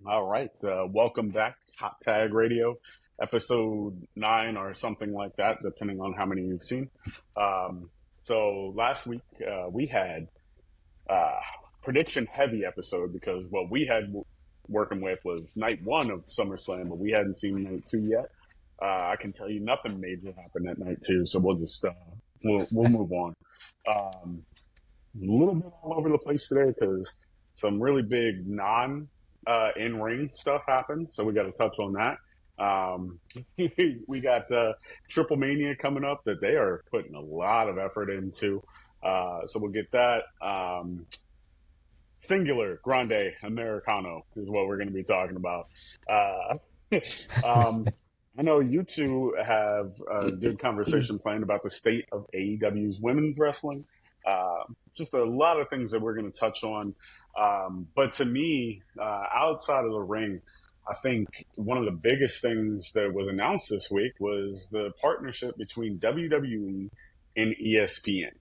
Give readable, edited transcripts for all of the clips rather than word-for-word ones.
All right. Welcome back, Hot Tag Radio, episode 9 or something like that, depending on how many you've seen. So last week we had prediction heavy episode because what we had working with was night 1 of SummerSlam, but we hadn't seen night 2 yet. I can tell you nothing major happened at night 2, so we'll just we'll move on. A little bit all over the place today because some really big in-ring stuff happened, so we got to touch on that. We got TripleMania coming up that they are putting a lot of effort into, so we'll get that. Singular Grande Americano is what we're going to be talking about. I know you two have a good conversation planned about the state of AEW's women's wrestling. Just a lot of things that we're going to touch on. But to me, outside of the ring, I think one of the biggest things that was announced this week was the partnership between WWE and ESPN.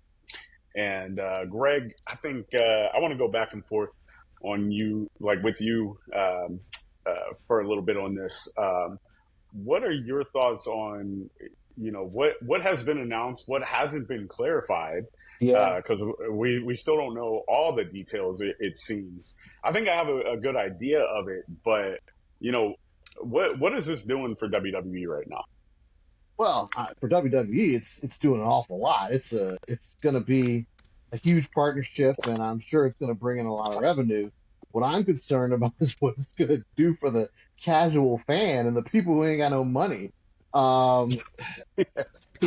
And Gregg, I think I want to go back and forth on you, like with you, for a little bit on this. What are your thoughts on, what has been announced, what hasn't been clarified? Yeah. Because we still don't know all the details, it seems. I think I have a good idea of it, but, what is this doing for WWE right now? Well, for WWE, it's doing an awful lot. It's going to be a huge partnership, and I'm sure it's going to bring in a lot of revenue. What I'm concerned about is what it's going to do for the casual fan and the people who ain't got no money. I mean,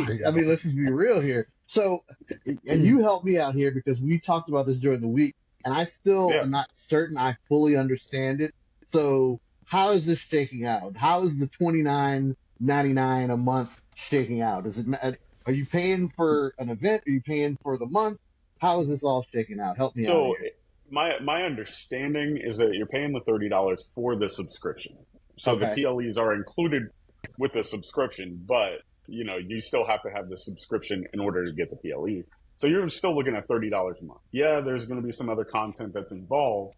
let's just be real here. So, and you helped me out here because we talked about this during the week, and I still am not certain I fully understand it. So, how is this shaking out? How is the $29.99 a month shaking out? Are you paying for an event? Are you paying for the month? How is this all shaking out? Help me out here. My understanding is that you're paying the $30 for the subscription. So the PLEs are included with the subscription, but you still have to have the subscription in order to get the PLE. So you're still looking at $30 a month. Yeah, there's going to be some other content that's involved,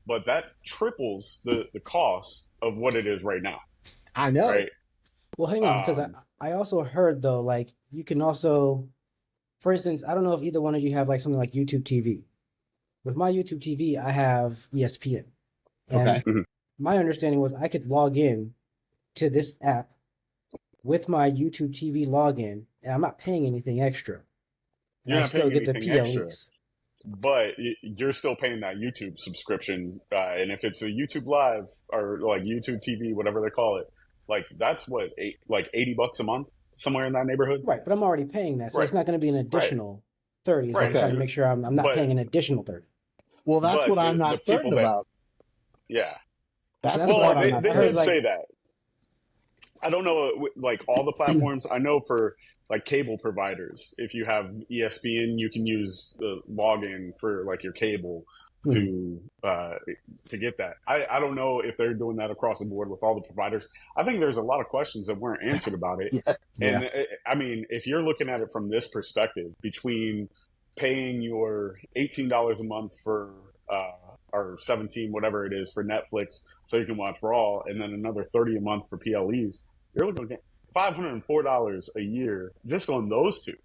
but that triples the cost of what it is right now. I know. Right? Well, hang on, because I also heard though, like you can also, for instance, I don't know if either one of you have like something like YouTube TV. With my YouTube TV, I have ESPN. And my understanding was I could log in to this app with my YouTube TV login, and I'm not paying anything extra. And I still get the PLEs. Extra, but you're still paying that YouTube subscription. And if it's a YouTube Live or like YouTube TV, whatever they call it, like that's what, $80 a month, somewhere in that neighborhood? Right, but I'm already paying that, so it's not going to be an additional 30. So I'm trying to make sure I'm not paying an additional 30. Well, that's what I'm not certain about. Yeah. They did say that. I don't know, like all the platforms. I know for like cable providers, if you have ESPN, you can use the login for like your cable to get that. I don't know if they're doing that across the board with all the providers. I think there's a lot of questions that weren't answered about it. And I mean, if you're looking at it from this perspective, between paying your $18 a month for or $17, whatever it is, for Netflix so you can watch Raw, and then another $30 a month for PLEs, you're looking at $504 a year just on those two.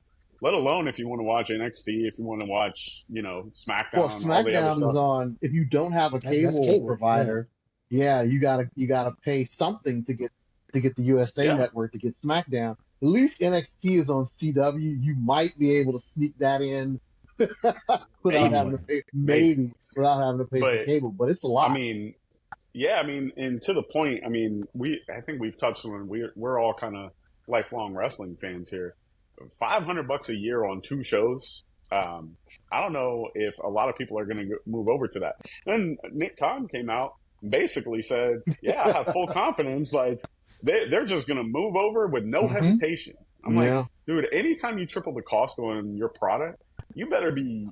Let alone if you want to watch NXT, if you want to watch, SmackDown. Well, SmackDown is on. If you don't have a cable provider, you gotta pay something to get the USA Network to get SmackDown. At least NXT is on CW. You might be able to sneak that in without having to pay for cable. But it's a lot. I mean, and to the point, I mean, I think we've touched on we're all kind of lifelong wrestling fans here. $500 a year on 2 shows. I don't know if a lot of people are going to move over to that. And Nick Khan came out and basically said, "Yeah, I have full confidence. Like they're just going to move over with no hesitation." I'm like, dude, anytime you triple the cost on your product, you better be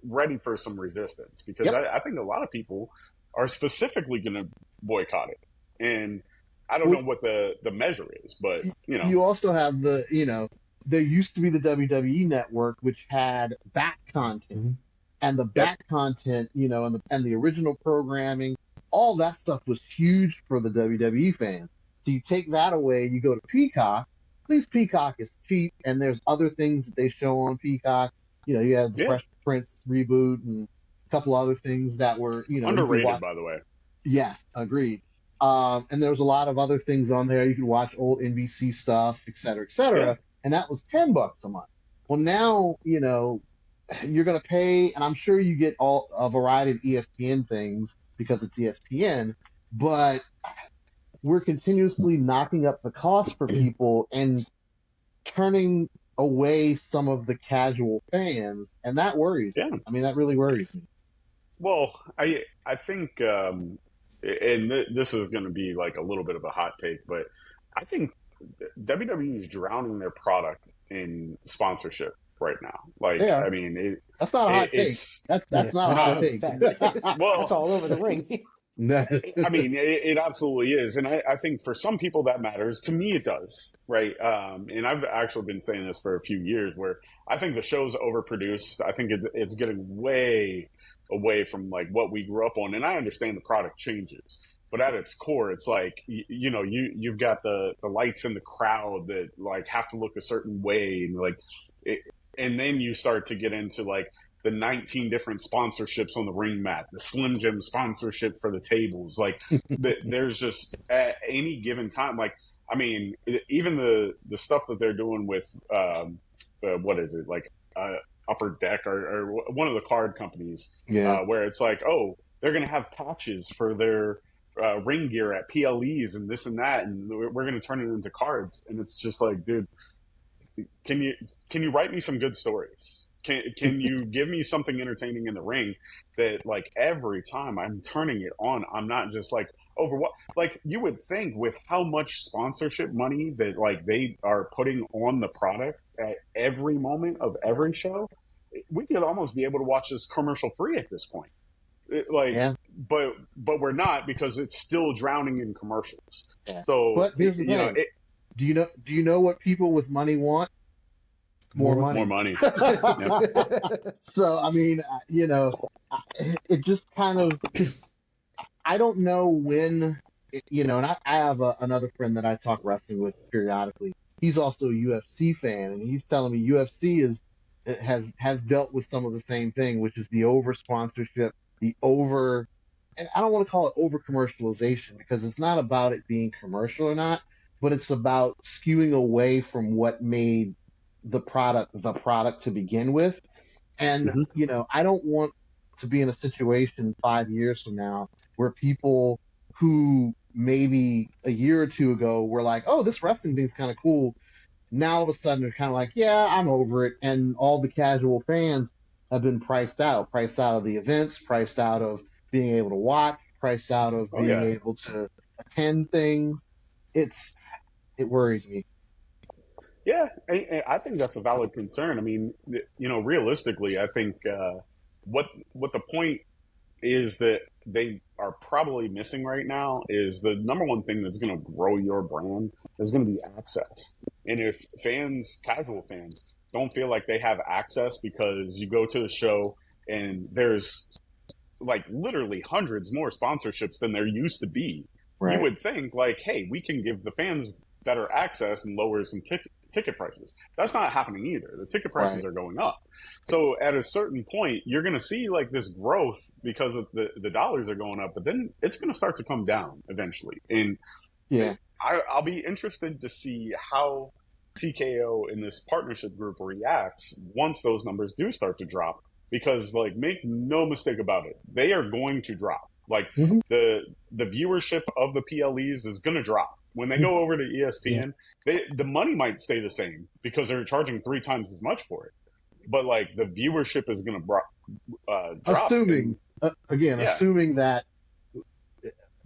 ready for some resistance, because I think a lot of people are specifically going to boycott it. And I don't know what the measure is, but you also have there used to be the WWE Network, which had back content, and the back content, and the original programming, all that stuff was huge for the WWE fans. So you take that away, you go to Peacock. At least Peacock is cheap, and there's other things that they show on Peacock. You had the Yeah. Fresh Prince reboot and a couple other things that were, you could Underrated, watch. by the way. Yes, agreed. And there was a lot of other things on there. You could watch old NBC stuff, et cetera, Yeah. and that was $10 a month. Well, now, you're going to pay, and I'm sure you get a variety of ESPN things because it's ESPN, but we're continuously knocking up the cost for people and turning away some of the casual fans, and that worries me. I mean, that really worries me. Well, I think, and this is going to be like a little bit of a hot take, but I think WWE is drowning their product in sponsorship right now. Like, Yeah. I mean, that's not a hot take. That's not a hot take. Well, that's all over the ring. I mean, it absolutely is. And I think for some people that matters. To me, it does, right? And I've actually been saying this for a few years where I think the show's overproduced. I think it's getting way away from like what we grew up on. And I understand the product changes. But at its core, it's like, you've got the lights in the crowd that like have to look a certain way. And like, and then you start to get into like, the 19 different sponsorships on the ring mat, the Slim Jim sponsorship for the tables. Like there's just at any given time, like, I mean, even the stuff that they're doing with, what is it? Like, Upper Deck or one of the card companies, where it's like, oh, they're going to have patches for their ring gear at PLEs and this and that. And we're going to turn it into cards. And it's just like, dude, can you write me some good stories? Can you give me something entertaining in the ring that like every time I'm turning it on, I'm not just like over what, like you would think with how much sponsorship money that like they are putting on the product at every moment of every show, we could almost be able to watch this commercial free at this point. But we're not because it's still drowning in commercials. Yeah. So, but here's the thing. Do you know what people with money want? More money. More money. So, I mean, it just kind of, I don't know when, and I have another friend that I talk wrestling with periodically. He's also a UFC fan, and he's telling me UFC has dealt with some of the same thing, which is the over sponsorship, and I don't want to call it over commercialization because it's not about it being commercial or not, but it's about skewing away from what made the product to begin with. And, I don't want to be in a situation 5 years from now where people who maybe a year or two ago were like, oh, this wrestling thing's kind of cool. Now all of a sudden they're kind of like, yeah, I'm over it. And all the casual fans have been priced out of the events, priced out of being able to watch, priced out of being able to attend things. It worries me. Yeah, I think that's a valid concern. I mean, realistically, I think what the point is that they are probably missing right now is the number one thing that's going to grow your brand is going to be access. And if casual fans, don't feel like they have access because you go to the show and there's like literally hundreds more sponsorships than there used to be, you would think like, hey, we can give the fans better access and lower some ticket prices. That's not happening either. The ticket prices are going up. So at a certain point, you're going to see like this growth because of the dollars are going up, but then it's going to start to come down eventually. And I'll be interested to see how TKO in this partnership group reacts once those numbers do start to drop, because like, make no mistake about it, they are going to drop. Like the viewership of the PLEs is going to drop. When they go over to ESPN, the money might stay the same because they're charging 3 times as much for it. But like the viewership is going to drop. Assuming that,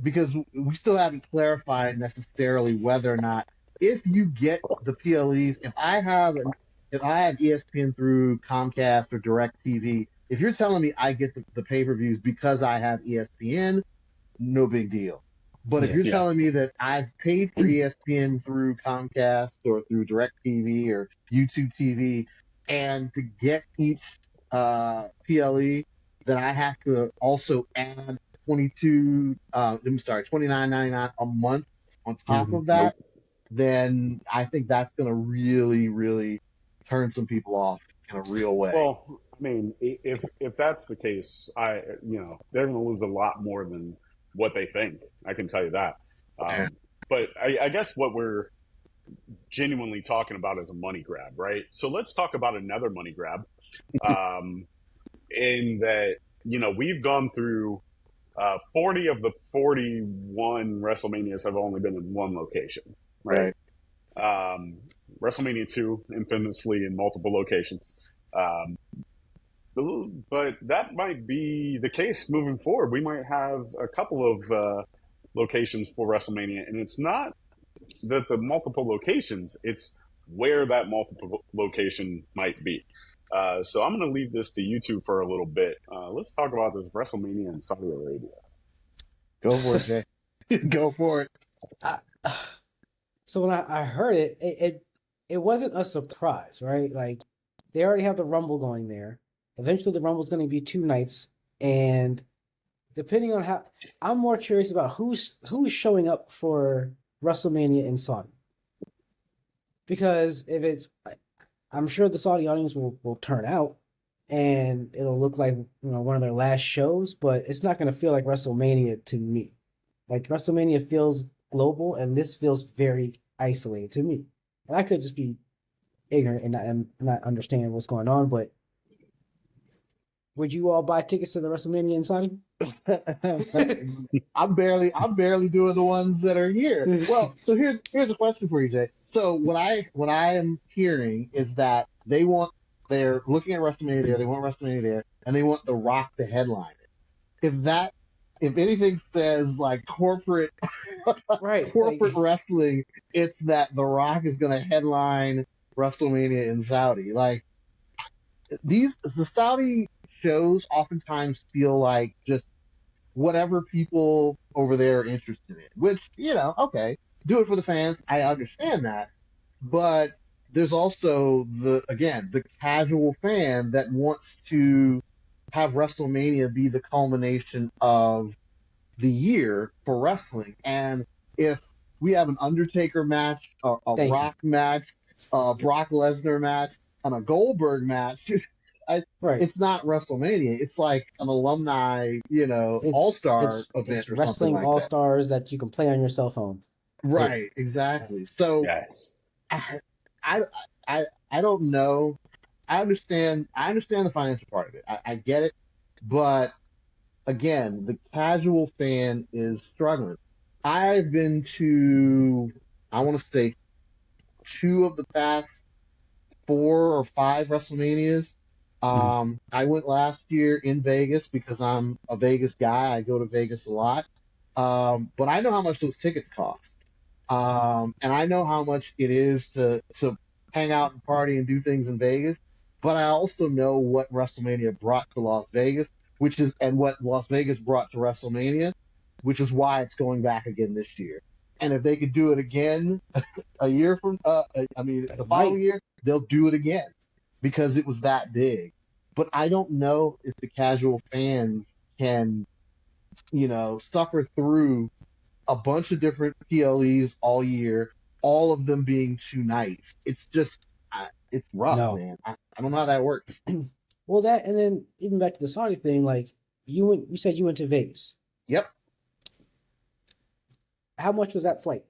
because we still haven't clarified necessarily whether or not, if you get the PLEs, if I have ESPN through Comcast or DirecTV, if you're telling me I get the pay-per-views because I have ESPN, no big deal. But if you're telling me that I've paid for ESPN through Comcast or through DirecTV or YouTube TV, and to get each PLE, then I have to also add $29.99 a month on top of that, then I think that's going to really, really turn some people off in a real way. Well, I mean, if that's the case, they're going to lose a lot more than what they think. I can tell you that. But I guess what we're genuinely talking about is a money grab, right? So let's talk about another money grab. In that, we've gone through 40 of the 41 WrestleManias have only been in one location, right? WrestleMania 2, infamously in multiple locations. But that might be the case moving forward. We might have a couple of locations for WrestleMania, and it's not that the multiple locations, it's where that multiple location might be. So I'm going to leave this to you two for a little bit. Let's talk about this WrestleMania in Saudi Arabia. Go for it, Jay. Go for it. So when I heard it wasn't a surprise, right? Like, they already have the Rumble going there. Eventually, the Rumble's going to be 2 nights, and depending on how, I'm more curious about who's showing up for WrestleMania in Saudi. Because if it's, I'm sure the Saudi audience will turn out, and it'll look like one of their last shows, but it's not going to feel like WrestleMania to me. Like, WrestleMania feels global, and this feels very isolated to me. And I could just be ignorant and not understand what's going on, but would you all buy tickets to the WrestleMania in Saudi? I'm barely doing the ones that are here. Well, so here's a question for you, Jay. So what I am hearing is that they're looking at WrestleMania there, they want WrestleMania there, and they want The Rock to headline it. If anything says like corporate wrestling, it's that The Rock is going to headline WrestleMania in Saudi. Like, the Saudi shows oftentimes feel like just whatever people over there are interested in, which, okay, do it for the fans. I understand that. But there's also the casual fan that wants to have WrestleMania be the culmination of the year for wrestling. And if we have an Undertaker match, a Rock match, a Brock Lesnar match, and a Goldberg match, it's not WrestleMania. It's like an alumni, all-star event it's or wrestling something like all-stars that you can play on your cell phone. Right, exactly. So I don't know. I understand the financial part of it. I get it. But again, the casual fan is struggling. I've been to, I want to say, 2 of the past 4 or 5 WrestleManias. I went last year in Vegas because I'm a Vegas guy. I go to Vegas a lot. But I know how much those tickets cost. And I know how much it is to hang out and party and do things in Vegas. But I also know what WrestleMania brought to Las Vegas, and what Las Vegas brought to WrestleMania, which is why it's going back again this year. And if they could do it again a year from, the following year, they'll do it again because it was that big. But I don't know if the casual fans can, suffer through a bunch of different PLEs all year, all of them being 2 nights. It's just, it's rough, man. I don't know how that works. Well, that, and then even back to the Saudi thing, like, you said you went to Vegas. Yep. How much was that flight?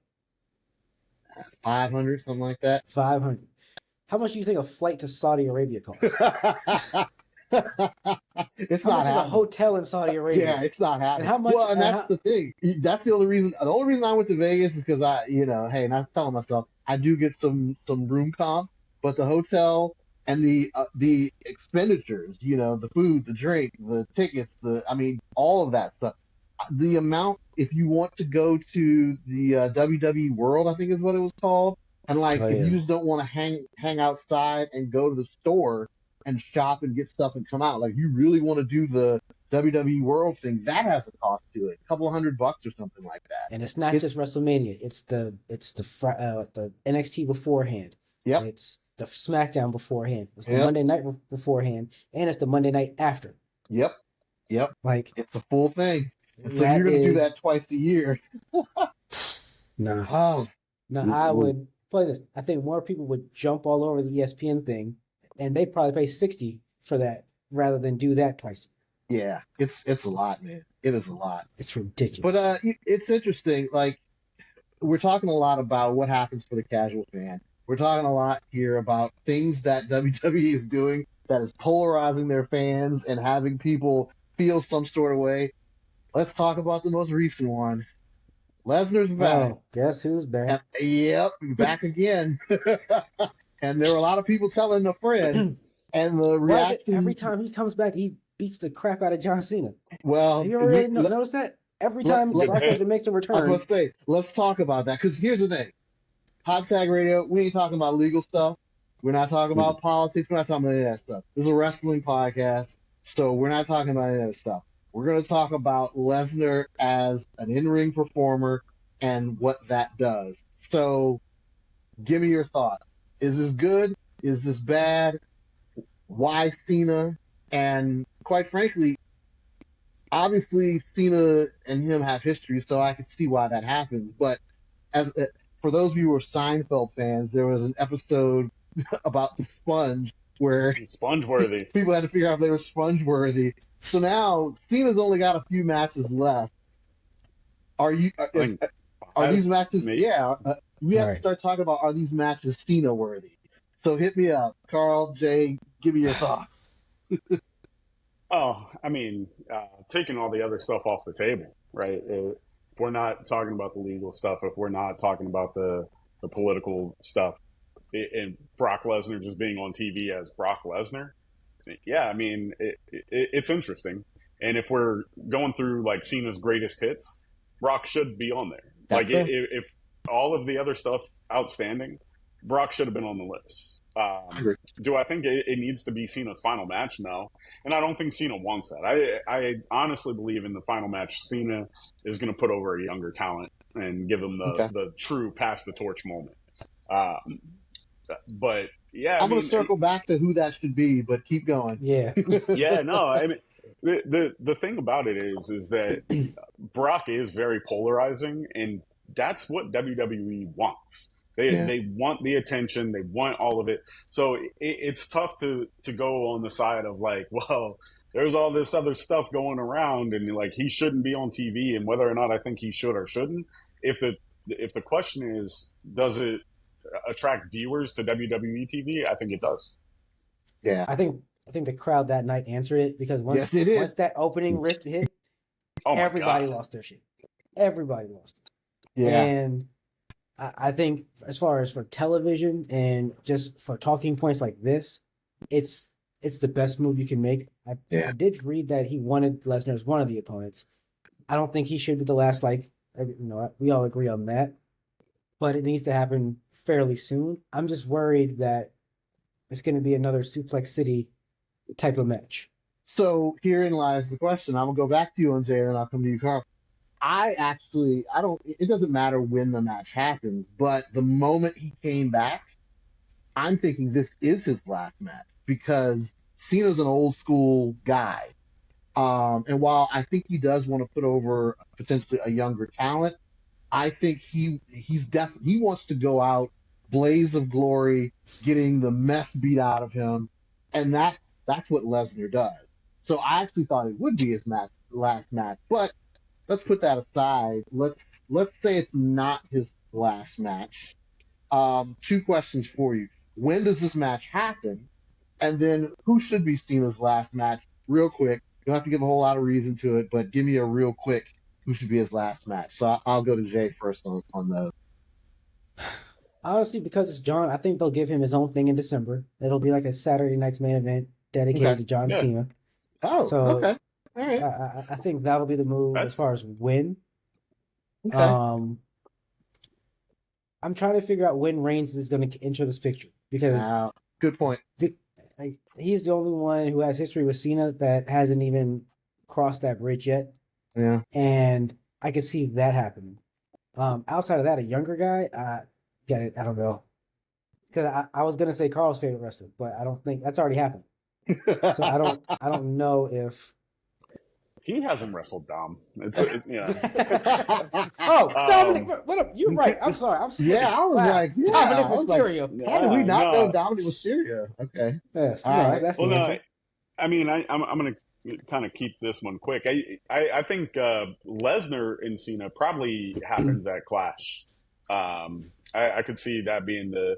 500, something like that. 500. How much do you think a flight to Saudi Arabia costs? It's how not much happening. is a hotel in Saudi Arabia? Yeah, it's not happening. And how much? Well, and that's the thing. That's the only reason. The only reason I went to Vegas is because hey, not telling myself, I do get some room comp, but the hotel and the expenditures, the food, the drink, the tickets, all of that stuff. The amount, if you want to go to the WWE World, I think is what it was called, and if you just don't want to hang outside and go to the store and shop and get stuff and come out, like you really want to do the WWE World thing, that has a cost to it, a couple $100 or something like that. And it's not just WrestleMania; it's the NXT beforehand. Yep. It's the SmackDown beforehand. It's the Monday night beforehand, and it's the Monday night after. Yep. Like, it's a full thing. And so you're going to do that twice a year. Nah. Oh. No, I would play this. I think more people would jump all over the ESPN thing, and they'd probably pay $60 for that rather than do that twice. Yeah, it's a lot, man. It is a lot. It's ridiculous. But it's interesting. Like, we're talking a lot about what happens for the casual fan. We're talking a lot here about things that WWE is doing that is polarizing their fans and having people feel some sort of way. Let's talk about the most recent one. Lesnar's back. Oh, guess who's back? Yep, back again. And there were a lot of people telling a friend, and the reaction every time he comes back, he beats the crap out of John Cena. Well, you already noticed that? Every time Brock Lesnar makes a return. I was going to say, let's talk about that, because here's the thing. Hot Tag Radio, we ain't talking about legal stuff. We're not talking about politics. We're not talking about any of that stuff. This is a wrestling podcast, so we're not talking about any of that stuff. We're going to talk about Lesnar as an in-ring performer and what that does. So give me your thoughts. Is this good? Is this bad? Why Cena? And quite frankly, obviously Cena and him have history, so I could see why that happens. But for those of you who are Seinfeld fans, there was an episode about the sponge where sponge-worthy. People had to figure out if they were sponge-worthy. So now Cena's only got a few matches left. Are these matches? Maybe. Yeah, we have to start talking about, are these matches Cena-worthy? So hit me up, Carl, Jay. Give me your thoughts. I mean, taking all the other stuff off the table, right? If we're not talking about the legal stuff, if we're not talking about the political stuff, and Brock Lesnar just being on TV as Brock Lesnar, yeah, I mean, it's interesting. And if we're going through like Cena's greatest hits, Brock should be on there. Like if all of the other stuff outstanding, Brock should have been on the list. Do I think it needs to be Cena's final match? No. And I don't think Cena wants that. I honestly believe in the final match, Cena is going to put over a younger talent and give him the true pass the torch moment. But yeah, I'm going to circle back to who that should be, but keep going. Yeah. Yeah, no, I mean, the thing about it is that Brock is very polarizing, and that's what WWE wants. They want the attention. They want all of it. So it's tough to go on the side of like, well, there's all this other stuff going around, and like he shouldn't be on TV, and whether or not I think he should or shouldn't. If the question is, does it attract viewers to WWE TV? I think it does. Yeah, I think the crowd that night answered it, because once that opening rift hit, everybody lost their shit. Everybody lost it. Yeah, and I think as far as for television and just for talking points like this, it's the best move you can make. I did read that he wanted Lesnar as one of the opponents. I don't think he should be the last. Like, we all agree on that, but it needs to happen fairly soon. I'm just worried that it's going to be another Suplex City type of match. So herein lies the question. I'm gonna go back to you on Jay, and I'll come to you, Carl. It doesn't matter when the match happens, but the moment he came back, I'm thinking this is his last match, because Cena's an old school guy. And while I think he does want to put over potentially a younger talent, I think he wants to go out, blaze of glory, getting the mess beat out of him. And that's what Lesnar does. So I actually thought it would be his last match, but let's put that aside. Let's say it's not his last match. Two questions for you. When does this match happen? And then who should be Cena's last match? Real quick. You don't have to give a whole lot of reason to it, but give me a real quick who should be his last match. So I'll go to Jay first on those. Honestly, because it's John, I think they'll give him his own thing in December. It'll be like a Saturday night's main event dedicated to John Cena. Oh, so, okay. All right. I think that'll be the move as far as when. Okay. I'm trying to figure out when Reigns is going to enter this picture, because good point. He's the only one who has history with Cena that hasn't even crossed that bridge yet. Yeah. And I could see that happening. Outside of that, a younger guy, I don't know. Because I was gonna say Carl's favorite wrestler, but I don't think that's already happened. So I don't know if He hasn't wrestled Dom. It's Oh, Dominik, what up? You're right. I'm sorry. I'm sorry. Yeah, I was like, yeah, Dominik I was like, Mysterio. how did we not know no. Dominik Mysterio? Okay. Yes, All no, right. that's Well, the no, answer. I mean, I'm going to kind of keep this one quick. I think Lesnar and Cena probably happens at Clash. I could see that being the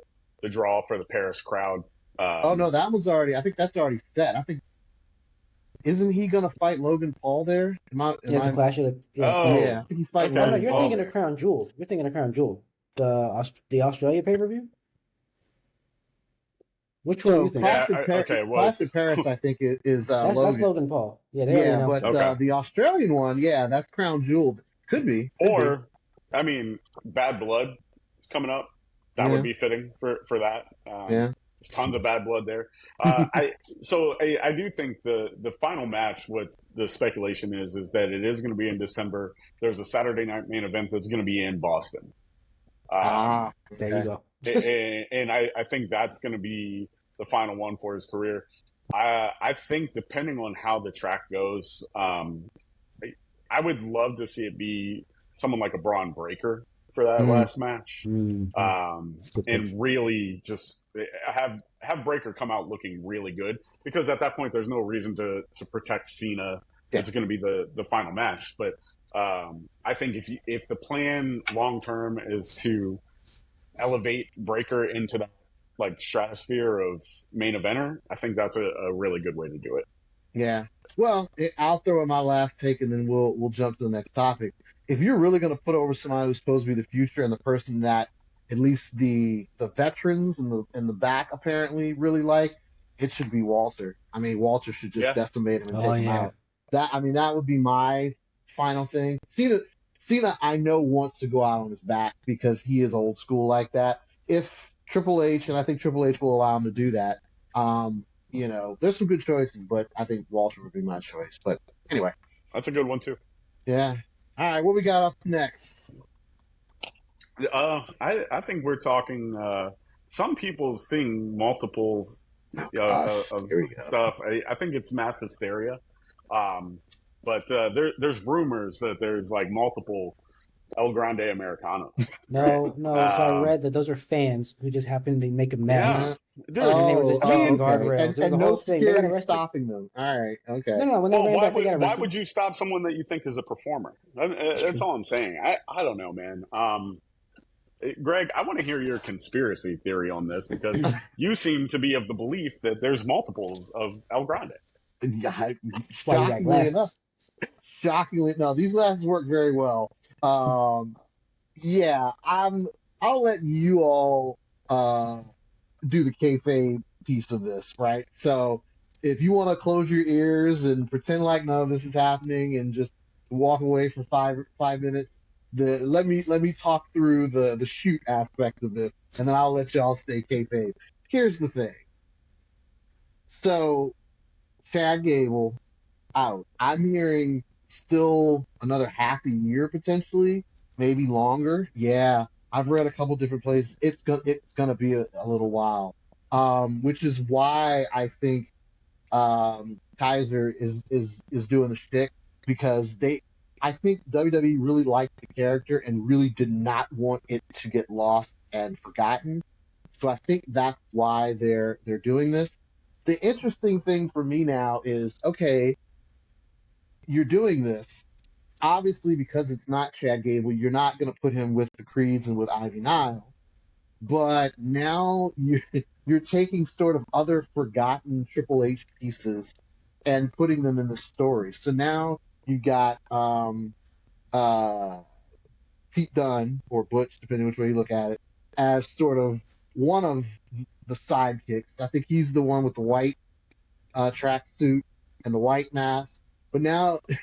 draw for the Paris crowd. Oh no, that one's already. I think that's already set. I think isn't he gonna fight Logan Paul there? The Clash of the Yeah, I think he's fighting. Okay. Oh no, Logan you're Paul thinking there. of Crown Jewel. You're thinking of Crown Jewel, the Australia pay per view. Which one are you thinking? Clash of Paris, I think is That's Logan. Logan Paul. Yeah, they already Yeah, announced but it. the Australian one, yeah, that's Crown Jewel. Could be. Or, I mean, Bad Blood coming up. That would be fitting for that. Yeah. There's tons of bad blood there. I do think the final match, what the speculation is that it is going to be in December. There's a Saturday night main event that's going to be in Boston. There you go. and I think that's going to be the final one for his career. I think depending on how the track goes, I would love to see it be someone like a Braun Breaker for that last match, and really just have Breaker come out looking really good, because at that point there's no reason to protect Cena. Yeah. It's going to be the final match, but I think if the plan long term is to elevate Breaker into that like stratosphere of main eventer, I think that's a really good way to do it. Yeah. Well, I'll throw in my last take, and then we'll jump to the next topic. If you're really going to put over somebody who's supposed to be the future and the person that at least the veterans in the back apparently really like, it should be Walter. I mean, Walter should just decimate him and take him out. That would be my final thing. Cena, I know, wants to go out on his back because he is old school like that. If Triple H, and I think Triple H will allow him to do that, there's some good choices, but I think Walter would be my choice. But anyway. That's a good one, too. Yeah. All right, what we got up next? I think we're talking some people seeing multiples of stuff. I think it's mass hysteria. But there's rumors that there's like multiple El Grande Americanos. No. So I read that those are fans who just happened to make a mess. Yeah. Dude, and they were just jumping guardrails. There was a whole thing. They got arrested. Stopping them. All right. Okay. No. When they ran back, they got arrested. Why would you stop someone that you think is a performer? That's all I'm saying. I don't know, man. Greg, I want to hear your conspiracy theory on this, because you seem to be of the belief that there's multiples of El Grande. Shockingly, no. These glasses work very well. I'll let you all do the kayfabe piece of this, right? So if you want to close your ears and pretend like none of this is happening and just walk away for five minutes, let me talk through the shoot aspect of this, and then I'll let y'all stay kayfabe. Here's the thing. So Chad Gable out. I'm hearing still another half a year potentially, maybe longer. Yeah, I've read a couple different places. It's gonna be a little while, which is why I think Kaiser is doing the shtick, because I think WWE really liked the character and really did not want it to get lost and forgotten. So I think that's why they're doing this. The interesting thing for me now is, okay, you're doing this, obviously, because it's not Chad Gable, you're not going to put him with the Creeds and with Ivy Nile, but now you're taking sort of other forgotten Triple H pieces and putting them in the story. So now you got Pete Dunne, or Butch, depending which way you look at it, as sort of one of the sidekicks. I think he's the one with the white tracksuit and the white mask. But now, I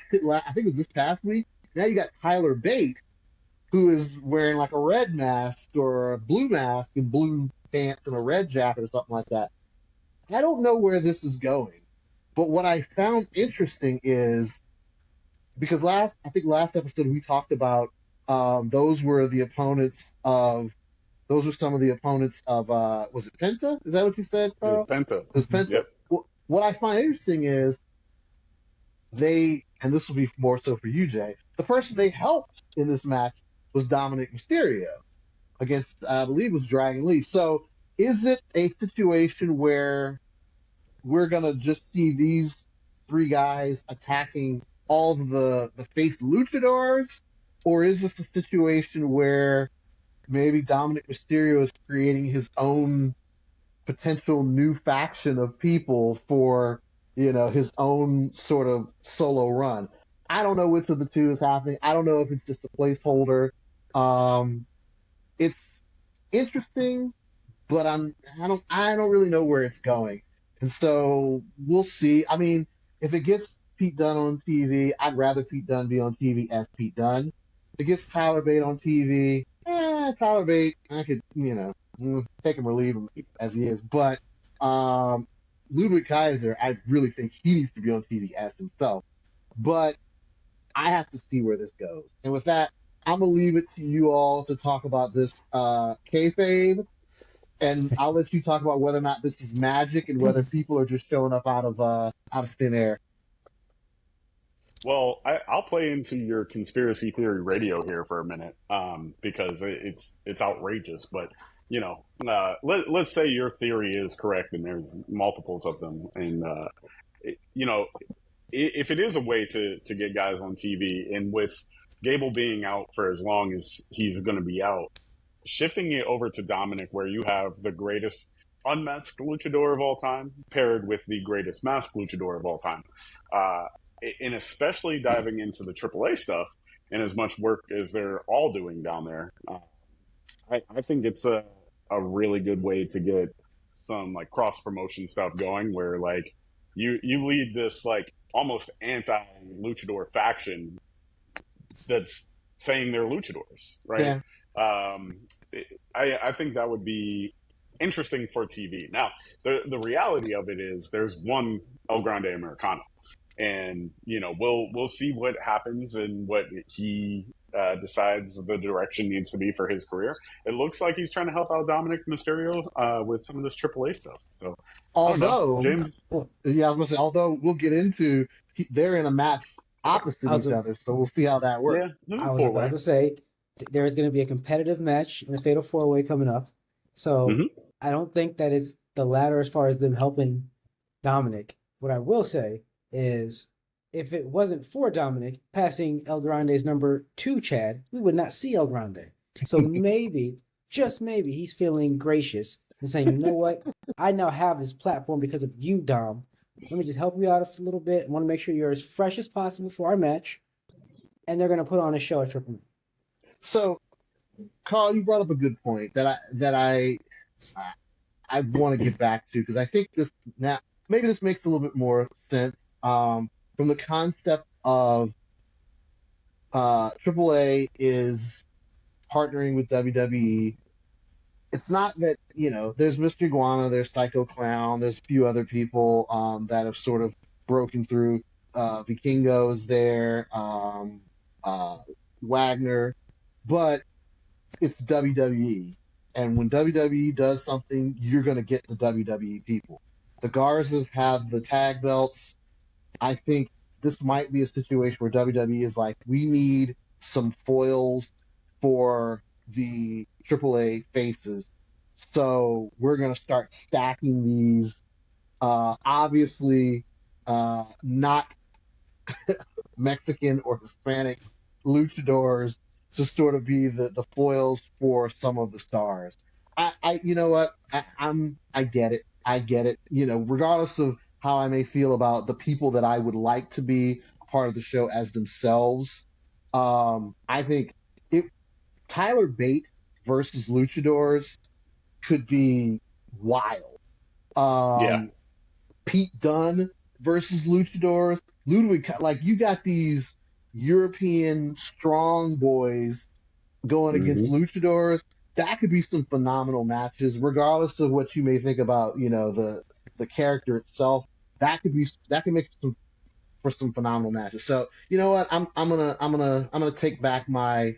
think it was this past week, now you got Tyler Bate, who is wearing like a red mask or a blue mask and blue pants and a red jacket or something like that. I don't know where this is going. But what I found interesting is, because last episode we talked about those were some of the opponents of, was it Penta? Is that what you said, Carl? Penta. It was Penta. Yep. What I find interesting is and this will be more so for you, Jay, the person they helped in this match was Dominik Mysterio against, I believe, was Dragon Lee. So is it a situation where we're going to just see these three guys attacking all of the face luchadors? Or is this a situation where maybe Dominik Mysterio is creating his own potential new faction of people for, his own sort of solo run? I don't know which of the two is happening. I don't know if it's just a placeholder. It's interesting, but I don't really know where it's going. And so we'll see. I mean, if it gets Pete Dunne on TV, I'd rather Pete Dunne be on TV as Pete Dunne. If it gets Tyler Bate on TV, Tyler Bate, I could, take him or leave him as he is. But Ludwig Kaiser, I really think he needs to be on TV as himself. But I have to see where this goes. And with that, I'm going to leave it to you all to talk about this kayfabe. And I'll let you talk about whether or not this is magic and whether people are just showing up out of thin air. Well, I'll play into your conspiracy theory radio here for a minute, because it's outrageous. But let's say your theory is correct, and there's multiples of them, and if it is a way to get guys on TV, and with Gable being out for as long as he's going to be out, shifting it over to Dominik, where you have the greatest unmasked luchador of all time paired with the greatest masked luchador of all time, and especially diving into the AAA stuff and as much work as they're all doing down there, I think it's a really good way to get some like cross promotion stuff going, where like you lead this like almost anti luchador faction that's saying they're luchadors, right? Yeah. I think that would be interesting for TV. Now, the reality of it is there's one El Grande Americano, and we'll see what happens and what he decides the direction needs to be for his career. It looks like he's trying to help out Dominik Mysterio with some of this AAA stuff. So, although James, I was going to say, although we'll get into, they're in a match opposite each other, so we'll see how that works. Yeah, I was about to say there's going to be a competitive match in a Fatal 4-Way coming up, so I don't think that it's the latter as far as them helping Dominik. What I will say is, if it wasn't for Dominik passing El Grande's number 2 Chad, we would not see El Grande. So maybe, just maybe, he's feeling gracious and saying, you know what, I now have this platform because of you, Dom. Let me just help you out a little bit. I want to make sure you're as fresh as possible for our match. And they're going to put on a show at TripleManía. So, Carl, you brought up a good point that I want to get back to, because I think this now maybe this makes a little bit more sense from the concept of AAA is partnering with WWE. It's not that, there's Mr. Iguana, there's Psycho Clown, there's a few other people that have sort of broken through. Vikingo is there, Wagner, but it's WWE. And when WWE does something, you're going to get the WWE people. The Garzas have the tag belts. I think this might be a situation where WWE is like, we need some foils for the AAA faces. So we're going to start stacking these, obviously not Mexican or Hispanic luchadors to sort of be the foils for some of the stars. You know what? I get it. I get it. Regardless of how I may feel about the people that I would like to be part of the show as themselves, I think Tyler Bate versus luchadors could be wild. Pete Dunne versus luchadors. Ludwig, like, you got these European strong boys going against luchadors. That could be some phenomenal matches, regardless of what you may think about, the character itself. That could make for some phenomenal matches. So, you know what? I'm gonna take back my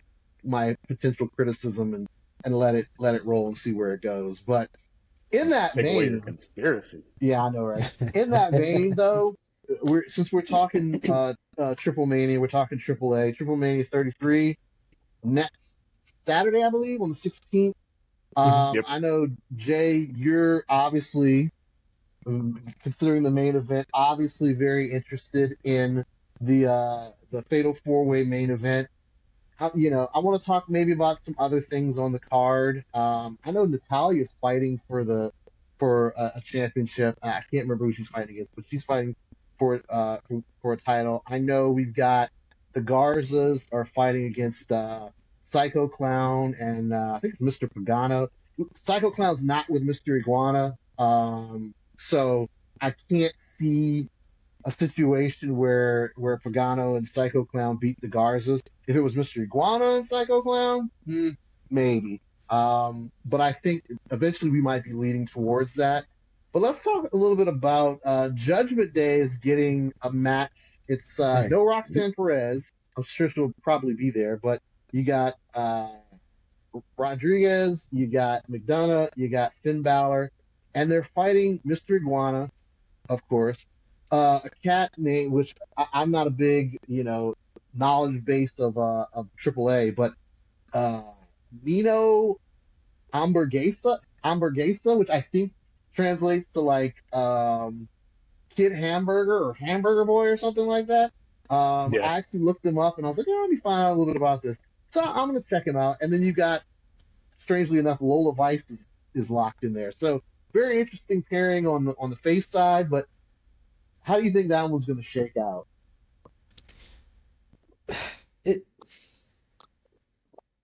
potential criticism and let it roll and see where it goes. But in that take vein, away your conspiracy. Yeah, I know, right? In that vein, though, we're talking TripleMania, we're talking AAA. TripleMania 33 next Saturday, I believe, on the 16th. Yep. I know, Jay, you're obviously, considering the main event, obviously very interested in the Fatal 4-Way main event. I want to talk maybe about some other things on the card. I know Natalia's fighting for a championship. I can't remember who she's fighting against, but she's fighting for a title. I know we've got the Garzas are fighting against Psycho Clown and I think it's Mr. Pagano. Psycho Clown's not with Mr. Iguana, so I can't see a situation where Pagano and Psycho Clown beat the Garzas. If it was Mr. Iguana and Psycho Clown, maybe. But I think eventually we might be leading towards that. But let's talk a little bit about Judgment Day is getting a match. It's no Roxanne Perez. I'm sure she'll probably be there, but you got Rodriguez, you got McDonough, you got Finn Balor, and they're fighting Mr. Iguana, of course. A cat name, which I'm not a big, knowledge base of AAA, but Nino Hamburguesa, which I think translates to like Kid Hamburger or Hamburger Boy or something like that. I actually looked them up and I was like, let me find out a little bit about this. So I'm going to check him out. And then you got, strangely enough, Lola Vice is locked in there. So very interesting pairing on the face side, but how do you think that one's going to shake out?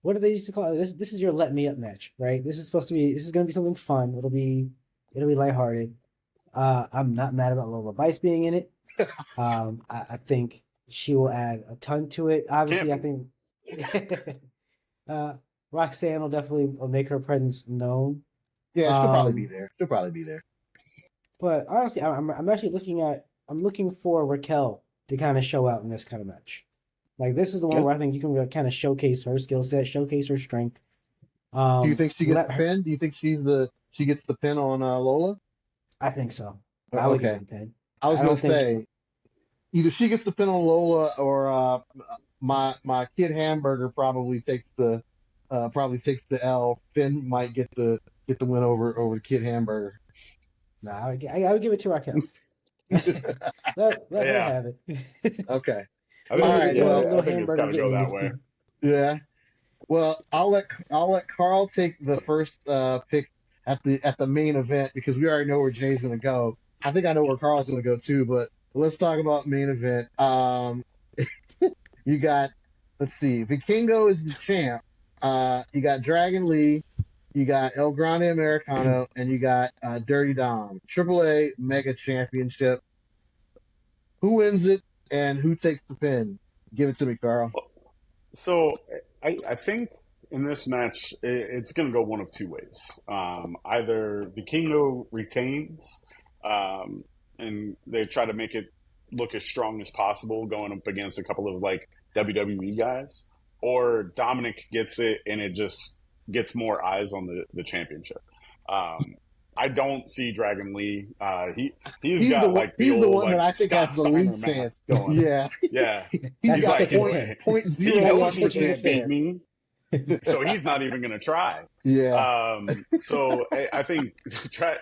What do they used to call it? This is your let me up match, right? This is going to be something fun. It'll be lighthearted. I'm not mad about Lola Vice being in it. I think she will add a ton to it. Obviously, I think Roxanne will definitely make her presence known. Yeah, she'll probably be there. But honestly, I'm actually looking for Raquel to kind of show out in this kind of match. Like, this is the one where I think you can kind of showcase her skill set, showcase her strength. Do you think she gets the pin? Do you think she gets the pin on Lola? I think so. I would get the pin. I was going to say, either she gets the pin on Lola or my Kid Hamburger probably takes the L. Finn might get the win over Kid Hamburger. No, I would give it to Raquel. let her have it. Okay. I think it's got to go that way. Yeah. Well, I'll let Carl take the first pick at the main event because we already know where Jay's going to go. I think I know where Carl's going to go too, but let's talk about main event. You got, let's see, Vikingo is the champ. You got Dragon Lee, you got El Grande Americano, and you got Dirty Dom. AAA Mega Championship. Who wins it and who takes the pin? Give it to me, Carl. So I think in this match, it's going to go one of two ways. Either Vikingo retains, and they try to make it look as strong as possible going up against a couple of like WWE guys, or Dominik gets it and it just gets more eyes on the championship. I don't see Dragon Lee. He's got the old, one that I think has the least chance going. Yeah. He's got like 0.01% beat me, so he's not even going to try. Yeah. So I think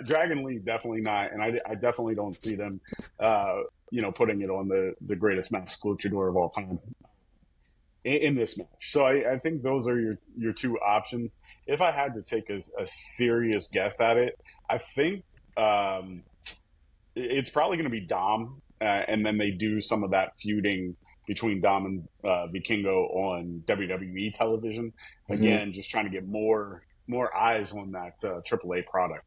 Dragon Lee definitely not, and I definitely don't see them, putting it on the greatest masked luchador of all time in this match. So I think those are your two options. If I had to take a serious guess at it, I think it's probably going to be Dom, and then they do some of that feuding between Dom and Vikingo on WWE television. Again, just trying to get more eyes on that AAA product.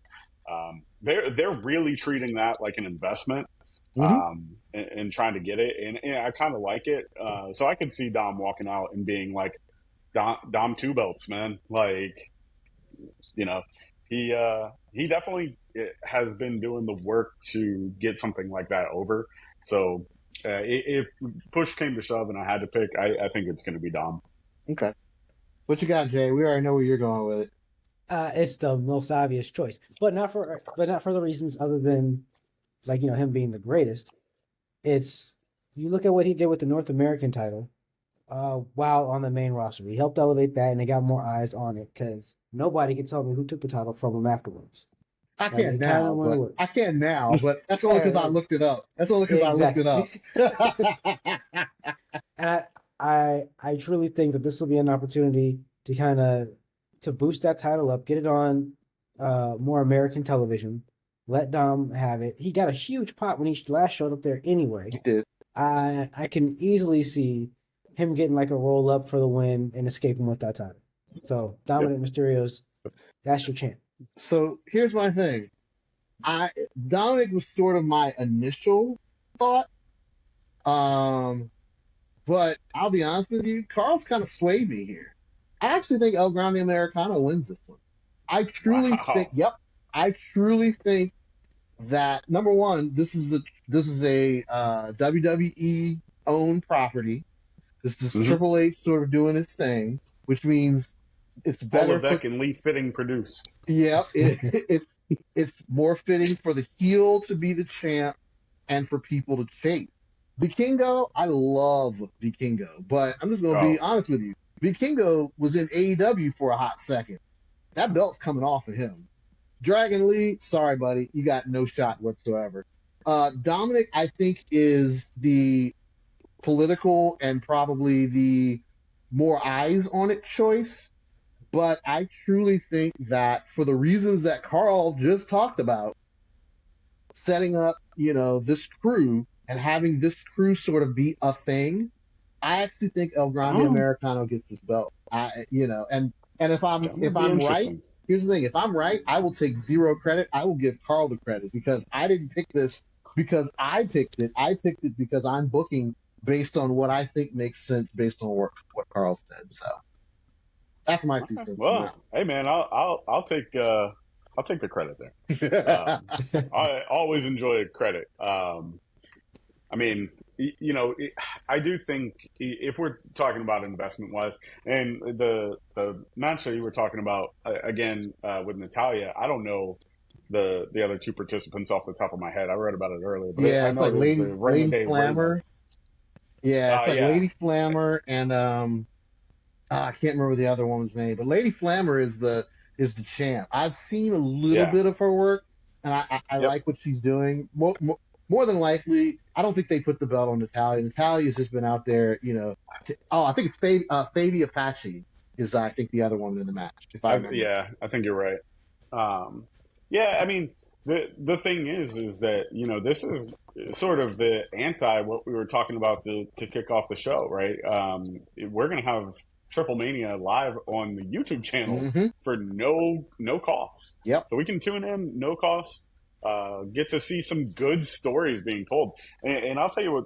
They're really treating that like an investment, and trying to get it. And I kind of like it. So I could see Dom walking out and being like, Dom two belts, man. Like, he definitely has been doing the work to get something like that over. So if push came to shove and I had to pick, I think it's going to be Dom. Okay. What you got, Jay? We already know where you're going with it. It's the most obvious choice, but not for the reasons other than, like, him being the greatest. it's you look at what he did with the North American title, while on the main roster. He helped elevate that, and they got more eyes on it because nobody can tell me who took the title from him afterwards. I Like, can it kind of now, went but with. I can now, but that's only because I looked it up. That's only because I looked it Exactly. up. And I truly think that this will be an opportunity to kind of to boost that title up, get it on more American television, let Dom have it. He got a huge pop when he last showed up there anyway. He did. I can easily see him getting like a roll up for the win and escaping with that title. So Dominik Mysterio's, that's your champ. So here's my thing. Dominic was sort of my initial thought. But I'll be honest with you, Carl's kind of swayed me here. I actually think El Grande Americano wins this one. I truly think that number one, this is a WWE owned property. This is Triple H sort of doing his thing, which means it's better. Levesque and Lee Fitting produced. Yeah, it's more fitting for the heel to be the champ and for people to chase. Vikingo, I love Vikingo, but I'm just going to be honest with you. Vikingo was in AEW for a hot second. That belt's coming off of him. Dragon Lee, sorry, buddy. You got no shot whatsoever. Dominic, I think, is the political and probably the more eyes on it choice. But I truly think that for the reasons that Carl just talked about, setting up, this crew and having this crew sort of be a thing, I actually think El Grande Americano gets this belt. And if I'm right, here's the thing: if I'm right, I will take zero credit. I will give Carl the credit because I didn't pick this because I picked it. I picked it because I'm booking based on what I think makes sense based on what Carl said. So that's my 2 cents. Well, hey man, I'll take the credit there. I always enjoy credit. I mean, I do think if we're talking about investment wise, and the match that you were talking about again with Natalia, I don't know the other two participants off the top of my head. I read about it earlier. But yeah, I it's know like Lady Flammer. Yeah, it's like Lady Flammer and I can't remember the other woman's name, but Lady Flammer is the champ. I've seen a little bit of her work, and I like what she's doing. More than likely, I don't think they put the belt on Natalia. Natalia's just been out there, I think it's Fabi Apache is, I think, the other one in the match. If I remember. Yeah, I think you're right. I mean, the thing is that, this is sort of the anti what we were talking about to kick off the show, right? We're going to have TripleMania live on the YouTube channel for no cost. Yep. So we can tune in, no cost. Get to see some good stories being told. And I'll tell you what,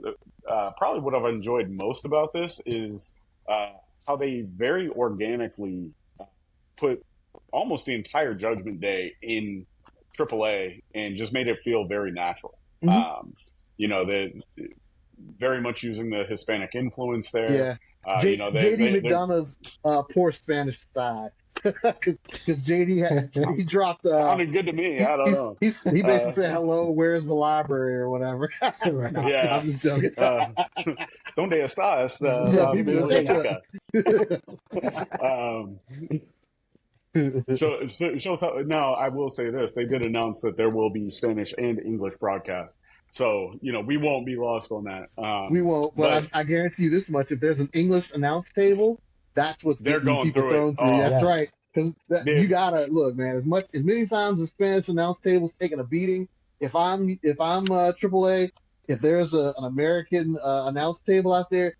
probably what I've enjoyed most about this is how they very organically put almost the entire Judgment Day in AAA and just made it feel very natural. They're very much using the Hispanic influence there. Yeah. JD McDonough's poor Spanish side. Because JD he dropped. Sounded good to me. I don't know. He basically said, "Hello, where's the library?" or whatever. No, yeah, I'm just joking. ¿Dónde estás? Now, I will say this: they did announce that there will be Spanish and English broadcast. So, we won't be lost on that. We won't, but I guarantee you this much: if there's an English announce table, that's what's getting people thrown through. That's right. Because you gotta look, man. As many times the Spanish announce table's taking a beating. If I'm AAA, if there's an American announce table out there,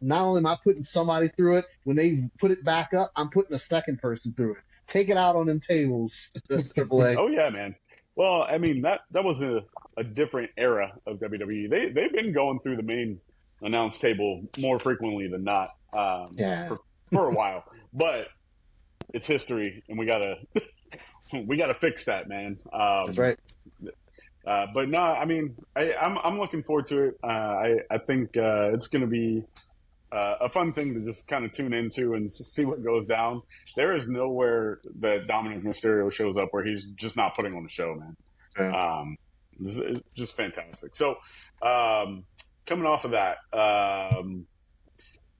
not only am I putting somebody through it, when they put it back up, I'm putting a second person through it. Take it out on them tables, AAA. Oh yeah, man. Well, I mean that was a different era of WWE. They've been going through the main announce table more frequently than not. For a while, but it's history, and we gotta fix that, man. That's right. But no, I mean, I'm looking forward to it. I think it's going to be a fun thing to just kind of tune into and see what goes down. There is nowhere that Dominik Mysterio shows up where he's just not putting on the show, man. Yeah. This is just fantastic. So Coming off of that,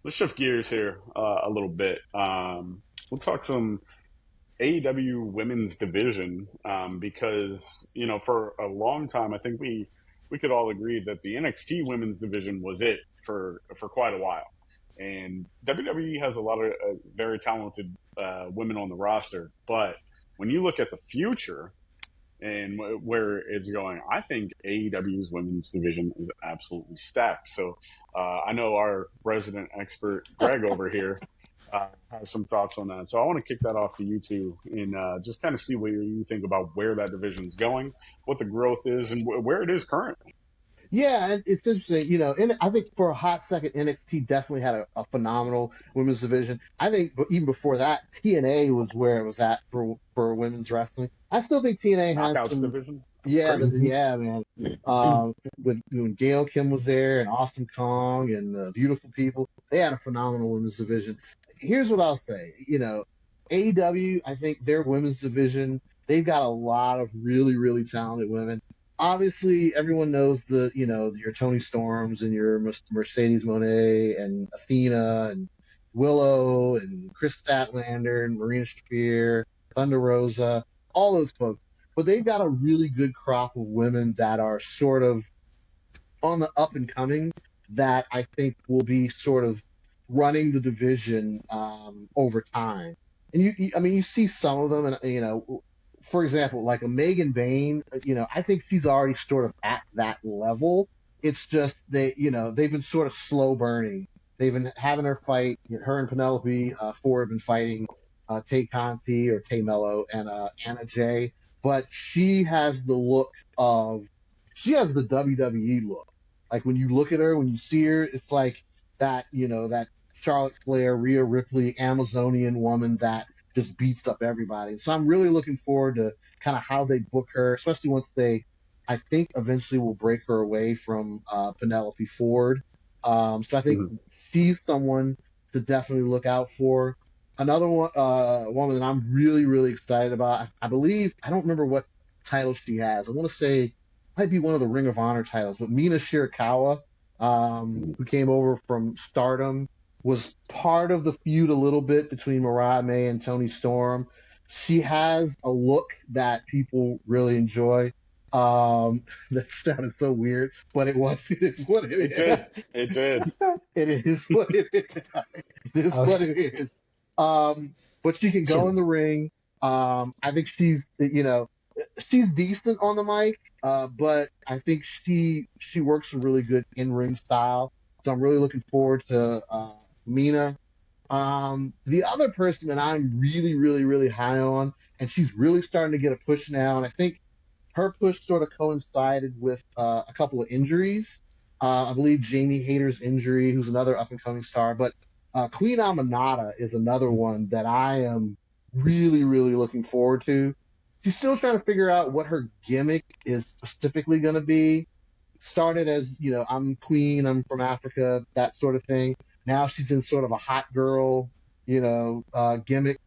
let's shift gears here a little bit. We'll talk some AEW women's division because for a long time I think we could all agree that the NXT women's division was it for quite a while, and WWE has a lot of very talented women on the roster. But when you look at the future and where it's going, I think AEW's women's division is absolutely stacked. So I know our resident expert Gregg over here has some thoughts on that. So I want to kick that off to you two and just kind of see what you think about where that division is going, what the growth is, and where it is currently. Yeah, and it's interesting, and I think for a hot second, NXT definitely had a phenomenal women's division. I think even before that, TNA was where it was at for women's wrestling. I still think TNA has Knockouts some. division. Yeah, Great. yeah, man. When Gail Kim was there and Awesome Kong and Beautiful People, they had a phenomenal women's division. Here's what I'll say. AEW, I think their women's division, they've got a lot of really, really talented women. Obviously, everyone knows your Toni Storms and your Mercedes Moné and Athena and Willow and Chris Statlander and Marina Shafir, Thunder Rosa, all those folks. But they've got a really good crop of women that are sort of on the up and coming that I think will be sort of running the division over time. And you see some of them, and for example, like a Megan Bain, I think she's already sort of at that level. It's just they've been sort of slow burning. They've been having her fight. Her and Penelope Ford have been fighting Tay Conti or Tay Mello and Anna Jay, but she has the WWE look. Like when you look at her, when you see her, it's like that Charlotte Flair, Rhea Ripley, Amazonian woman that just beats up everybody. So I'm really looking forward to kind of how they book her, especially once they, I think, eventually will break her away from Penelope Ford. So I think she's someone to definitely look out for. Another one, woman that I'm really, really excited about. I believe, I don't remember what title she has. I want to say it might be one of the Ring of Honor titles, but Mina Shirakawa, who came over from Stardom, was part of the feud a little bit between Mariah May and Toni Storm. She has a look that people really enjoy. That sounded so weird, but it was. It is what it is. It did. It is what it is. It is what it is. But she can go in the ring. I think she's decent on the mic, but I think she works a really good in-ring style. So I'm really looking forward to Mina. The other person that I'm really, really, really high on, and she's really starting to get a push now, and I think her push sort of coincided with a couple of injuries. I believe Jamie Hayter's injury, who's another up-and-coming star, but Queen Aminata is another one that I am really, really looking forward to. She's still trying to figure out what her gimmick is specifically going to be. Started as, I'm queen, I'm from Africa, that sort of thing. Now she's in sort of a hot girl, gimmick.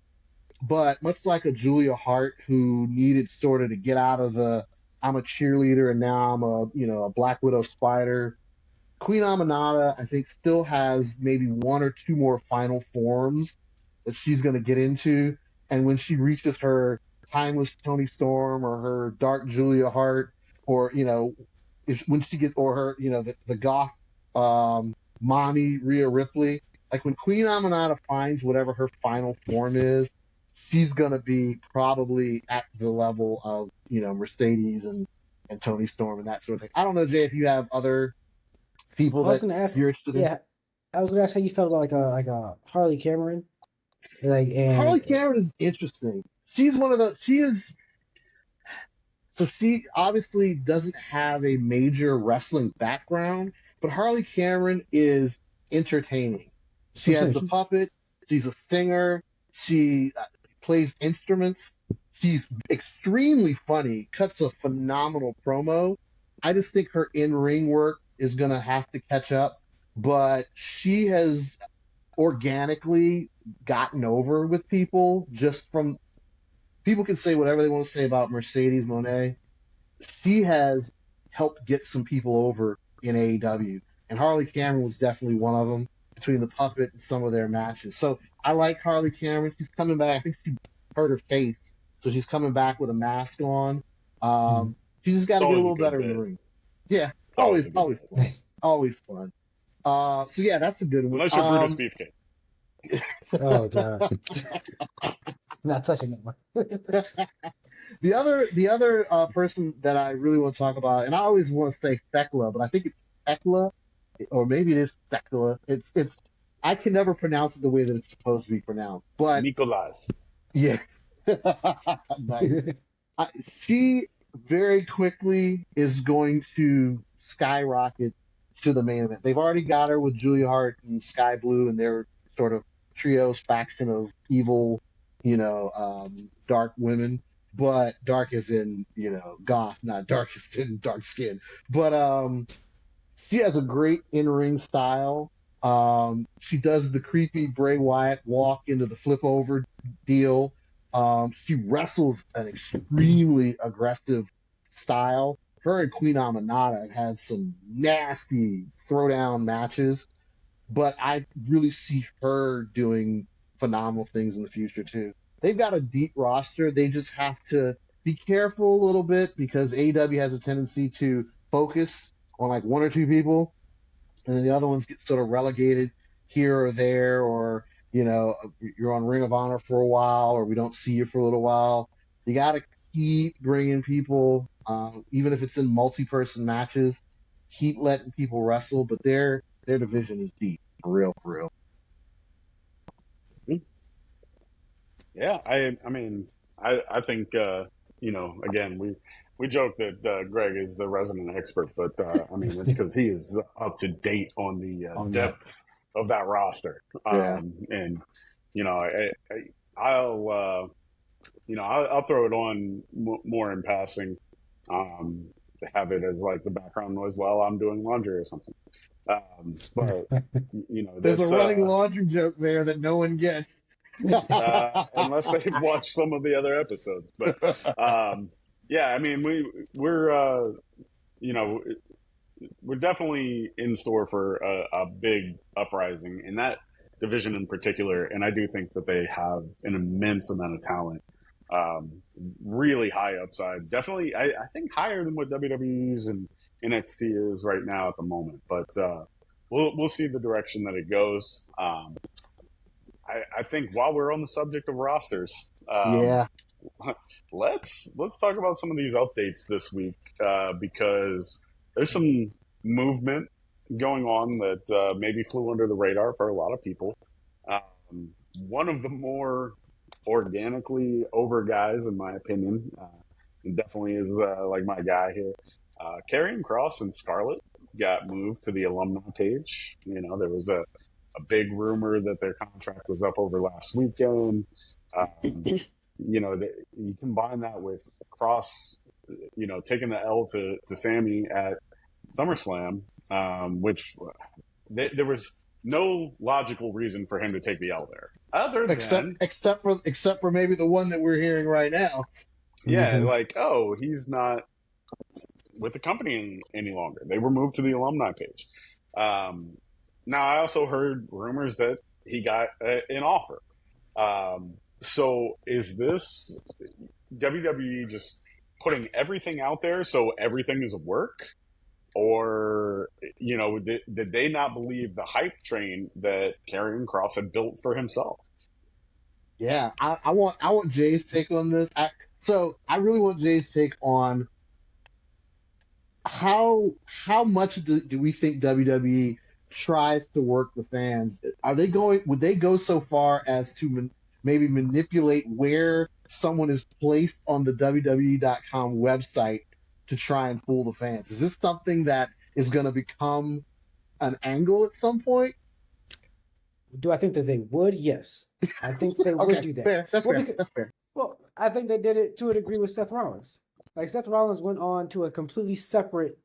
But much like a Julia Hart who needed sort of to get out of I'm a cheerleader and now I'm a Black Widow spider, Queen Aminata, I think, still has maybe one or two more final forms that she's going to get into. And when she reaches her timeless Toni Storm or her dark Julia Hart, or, when she gets, or her, the goth mommy Rhea Ripley, like when Queen Aminata finds whatever her final form is, she's going to be probably at the level of, Mercedes and Toni Storm and that sort of thing. I don't know, Jay, if you have other people that you're interested in. Yeah, I was going to ask how you felt about like a Harley Cameron. Harley Cameron is interesting. She's so she obviously doesn't have a major wrestling background, but Harley Cameron is entertaining. She has the puppet. She's a singer. She plays instruments. She's extremely funny, cuts a phenomenal promo. I just think her in-ring work is going to have to catch up, but she has organically gotten over with people just from people can say whatever they want to say about Mercedes Moné. She has helped get some people over in AEW, and Harley Cameron was definitely one of them between the puppet and some of their matches. So I like Harley Cameron. She's coming back. I think she hurt her face, so she's coming back with a mask on. She just got to get a little better in the ring. Yeah, always fun. Always fun. So yeah, that's a good one. Unless you're Brutus Beefcake. Oh god, not touching that one. The other person that I really want to talk about, and I always want to say Thekla, but I think it's Thekla, or maybe it is Thekla. It's I can never pronounce it the way that it's supposed to be pronounced. But Nikolai. Yeah. Nice. She very quickly is going to skyrocket to the main event. They've already got her with Julia Hart and Sky Blue and their sort of trios faction of evil, dark women. But dark as in, goth, not dark as in dark skin. But she has a great in-ring style. She does the creepy Bray Wyatt walk into the flip over deal. She wrestles an extremely aggressive style. Her and Queen Aminata have had some nasty throwdown matches, but I really see her doing phenomenal things in the future too. They've got a deep roster. They just have to be careful a little bit because AEW has a tendency to focus on like one or two people, and then the other ones get sort of relegated here or there, or you're on Ring of Honor for a while, or we don't see you for a little while. You got to keep bringing people, even if it's in multi-person matches. Keep letting people wrestle, but their division is deep, for real. Yeah, I think again we joke that Gregg is the resident expert, but it's because he is up to date on the depths of that roster. And I'll throw it on more in passing, to have it as like the background noise while I'm doing laundry or something. But there's a running laundry joke there that no one gets. Unless they've watched some of the other episodes, but we're definitely in store for a big uprising in that division in particular, and I do think that they have an immense amount of talent, really high upside. Definitely, I think higher than what WWE's and NXT is right now at the moment. But we'll see the direction that it goes. I think while we're on the subject of rosters, let's talk about some of these updates this week, because there's some movement going on that maybe flew under the radar for a lot of people. One of the more organically over guys, in my opinion, definitely is like my guy here. Karrion Kross and Scarlett got moved to the alumni page. There was a big rumor that their contract was up over last weekend. You combine that with Kross, taking the L to Sammy at SummerSlam, which there was no logical reason for him to take the L there, other than except for maybe the one that we're hearing right now. Yeah, he's not with the company any longer. They were moved to the alumni page. Now, I also heard rumors that he got an offer. So is this WWE just putting everything out there so everything is a work? Or, did they not believe the hype train that Karrion Kross had built for himself? Yeah, I want Jay's take on this. I really want Jay's take on how much do we think WWE tries to work the fans? Would they go so far as to maybe manipulate where someone is placed on the WWE.com website to try and fool the fans? Is this something that is going to become an angle at some point? Do I think that they would? Yes. I think they would do that. Fair. That's fair. Well, I think they did it to a degree with Seth Rollins. Like, Seth Rollins went on to a completely separate